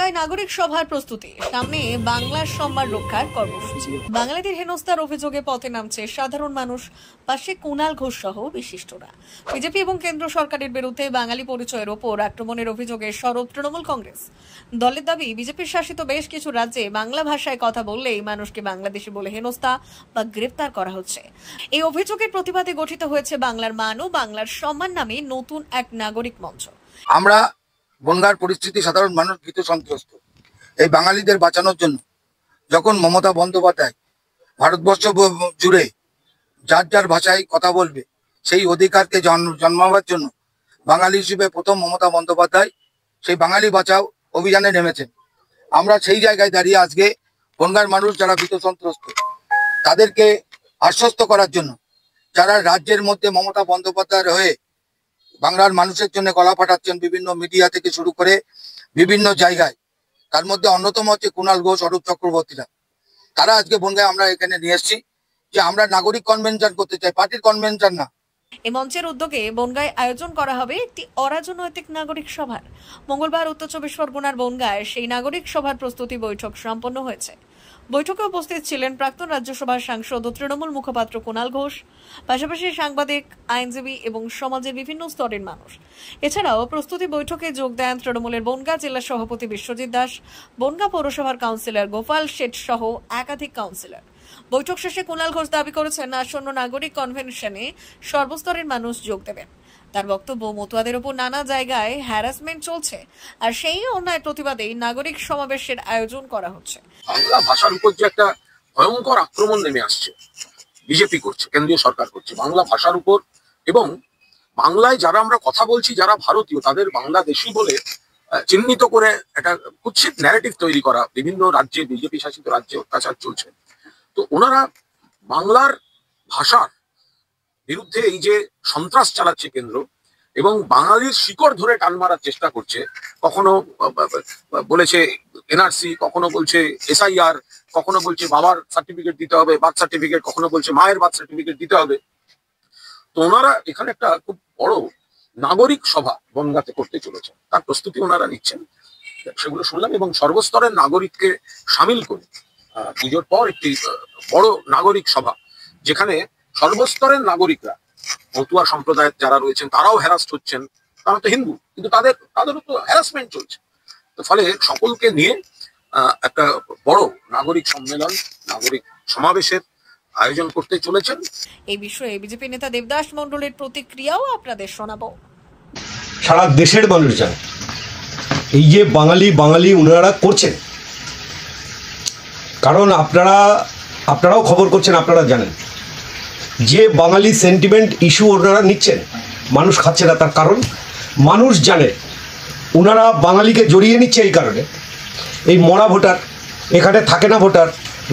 বনগাঁয় নাগরিক সভার প্রস্তুতি, সামনে বাংলার সম্মান রক্ষার কর্মসূচি। বাঙালিদের হেনস্থার অভিযোগে পথে নামছে সাধারণ মানুষ, পাশে কুণাল ঘোষ সহ বিশিষ্টরা। বিজেপি এবং কেন্দ্র সরকারের বিরুদ্ধে বাঙালি পরিচয়ের ওপর আক্রমণের অভিযোগে সরব তৃণমূল কংগ্রেস। দলের দাবি, বিজেপির শাসিত বেশ কিছু রাজ্যে বাংলা ভাষায় কথা বললেই মানুষকে বাংলাদেশি বলে হেনস্থা বা গ্রেফতার করা হচ্ছে। এই অভিযোগের প্রতিবাদে গঠিত হয়েছে বাংলার মান ও বাংলার সম্মান নামে নতুন এক নাগরিক মঞ্চ। আমরা বনগাঁর পরিস্থিতি সাধারণ মানুষ ভীত সন্ত্রস্ত। এই বাঙালিদের বাঁচানোর জন্য যখন মমতা বন্দ্যোপাধ্যায় ভারতবর্ষ জুড়ে যার যার ভাষায় কথা বলবে সেই অধিকারকে জন্মাবার জন্য বাঙালি হিসেবে প্রথম মমতা বন্দ্যোপাধ্যায় সেই বাঙালি বাঁচাও অভিযানে নেমেছেন। আমরা সেই জায়গায় দাঁড়িয়ে আজকে বনগাঁর মানুষ যারা ভীত সন্ত্রস্ত তাদেরকে আশ্বস্ত করার জন্য, যারা রাজ্যের মধ্যে মমতা বন্দ্যোপাধ্যায়ের হয়ে বাংলার মানুষের জন্য গলা ফাটাচ্ছেন বিভিন্ন মিডিয়া থেকে শুরু করে বিভিন্ন জায়গায়, তার মধ্যে অন্যতম হচ্ছে কুণাল ঘোষ, অরূপ চক্রবর্তীরা। তারা আজকে বনগাঁয় আমরা এখানে নিয়ে এসেছি যে আমরা নাগরিক কনভেনশন করতে চাই, পার্টির কনভেনশন না। এই মঞ্চের উদ্যোগে বনগাঁয় আয়োজন করা হবে একটি অরাজনৈতিক নাগরিক সভার। মঙ্গলবার উত্তর চব্বিশ পরগনার বনগাঁয় সেই নাগরিক সভার প্রস্তুতি বৈঠক সম্পন্ন হয়েছে। বৈঠকে উপস্থিত ছিলেন প্রাক্তন রাজ্যসভার সাংসদ ও তৃণমূল মুখপাত্র কুণাল ঘোষ, পাশাপাশি সাংবাদিক, আইনজীবী এবং সমাজের বিভিন্ন স্তরের মানুষ। এছাড়াও প্রস্তুতি বৈঠকে যোগ দেন তৃণমূলের বনগাঁ জেলা সভাপতি বিশ্বজিৎ দাস, বনগাঁ পৌরসভার কাউন্সিলর গোপাল শেঠ সহ একাধিক কাউন্সিলর। বৈঠক শেষে কুণাল ঘোষ দাবি করেছেন, আসন্ন নাগরিক কনভেনশনে সর্বস্তরের মানুষ যোগ দেবেন। তার বক্তব্য, মতুয়াদের উপর নানা জায়গায় হ্যারাসমেন্ট চলছে, আর সেই অন্যায় প্রতিবাদে নাগরিক সমাবেশের আয়োজন করা হচ্ছে। বাংলা ভাষার উপর যে একটা ভয়ঙ্কর আক্রমণ নেমে আসছে, বিজেপি করছে, কেন্দ্রীয় সরকার করছে বাংলা ভাষার উপর, এবং বাংলায় যারা আমরা কথা বলছি যারা ভারতীয় তাদের বাংলাদেশি বলে চিহ্নিত করে একটা কুৎসিত ন্যারেটিভ তৈরি করা। বিভিন্ন রাজ্যে, বিজেপি শাসিত রাজ্যে অত্যাচার চলছে। তো ওনারা বাংলার ভাষার বিরুদ্ধে এই যে সন্ত্রাস চালাচ্ছে কেন্দ্র, এবং বাঙালির শিকড় ধরে টান মারার চেষ্টা করছে। কখনো বলেছে এনআরসি, কখনো বলছে এসআইআর, কখনো বলছে বাবার সার্টিফিকেট দিতে হবে, বার্থ সার্টিফিকেট, কখনো বলছে মায়ের বার্থ সার্টিফিকেট দিতে হবে। তো ওনারা এখানে একটা খুব বড় নাগরিক সভা বনগাঁতে করতে চলেছে, তার প্রস্তুতি ওনারা নিচ্ছেন, সেগুলো শুনলাম। এবং সর্বস্তরের নাগরিককে সামিল করে পুজোর পর একটি বড় নাগরিক সভা, যেখানে সর্বস্তরের নাগরিকরা, মতুয়া সম্প্রদায়ের যারা রয়েছেন তারাও হ্যারাস্ট হচ্ছেন। তারা তো হিন্দু, কিন্তু তাদেরও তো হ্যারাসমেন্ট চলছে। তো ফলে সকলকে নিয়ে একটা বড় নাগরিক সম্মেলন, নাগরিক সমাবেশের আয়োজন করতে চলেছেন। এই বিষয়ে বিজেপি নেতা দেবদাস মণ্ডলের প্রতিক্রিয়াও আপনাদের শোনাবো। সারা দেশের মানুষ জানে এই যে বাঙালি ওনারা করছেন, কারণ আপনারাও খবর করছেন, আপনারা জানেন যে বাঙালি সেন্টিমেন্ট ইস্যু ওনারা নিচ্ছেন, মানুষ খাচ্ছে না। তার কারণ মানুষ জানে ওনারা বাঙালিকে জড়িয়ে নিচ্ছে। এই কারণে এই মরা ভোটার, এখানে থাকে না ভোটার,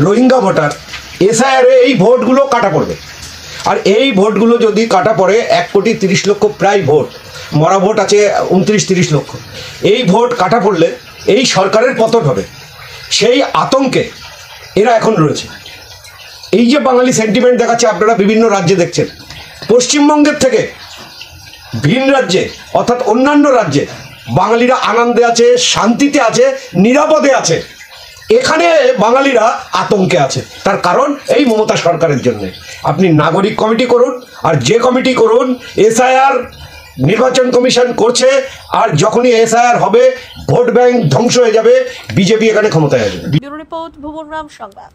রোহিঙ্গা ভোটার, এসআইআরে এই ভোটগুলো কাটা পড়বে। আর এই ভোটগুলো যদি কাটা পড়ে 1,30,00,000 প্রায় ভোট, মরা ভোট আছে 29-30 লক্ষ। এই ভোট কাটা পড়লে এই সরকারের পতন হবে, সেই আতঙ্কে এরা এখন রয়েছে। এই যে বাঙালি সেন্টিমেন্ট দেখাচ্ছে, আপনারা বিভিন্ন রাজ্যে দেখছেন, পশ্চিমবঙ্গের থেকে ভিন রাজ্যে অর্থাৎ অন্যান্য রাজ্যে বাঙালিরা আনন্দে আছে, শান্তিতে আছে, নিরাপদে আছে। এখানে বাঙালিরা আতঙ্কে আছে। তার কারণ এই মমতা সরকারের জন্য। আপনি নাগরিক কমিটি করুন, আর যে কমিটি করুন, এসআইআর নির্বাচন কমিশন করছে, আর যখনই এসআইআর হবে ভোট ব্যাংক ধ্বংস হয়ে যাবে, বিজেপি এখানে ক্ষমতায় আসবে। ব্যুরো রিপোর্ট, ভুবন রাম সংবাদ।